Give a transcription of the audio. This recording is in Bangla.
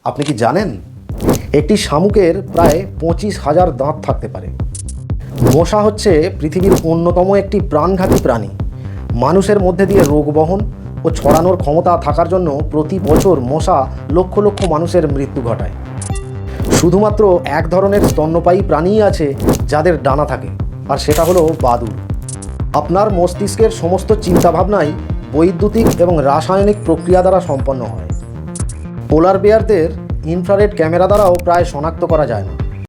আপনি কি জানেন একটি শামুকের প্রায় 25,000 দাঁত থাকতে পারে। মশা হচ্ছে পৃথিবীর অন্যতম একটি প্রাণঘাতী প্রাণী। মানুষের মধ্যে দিয়ে রোগ বহন ও ছড়ানোর ক্ষমতা থাকার জন্য প্রতি বছর মশা লক্ষ লক্ষ মানুষের মৃত্যু ঘটায়। শুধুমাত্র এক ধরনের স্তন্যপায়ী প্রাণীই আছে যাদের ডানা থাকে, আর সেটা হলো বাদুড়। আপনার মস্তিষ্কের সমস্ত চিন্তাভাবনাই বৈদ্যুতিক এবং রাসায়নিক প্রক্রিয়া দ্বারা সম্পন্ন হয়। পোলার বেয়ারদের ইনফ্রারেড ক্যামেরা দ্বারাও প্রায় শনাক্ত করা যায় না।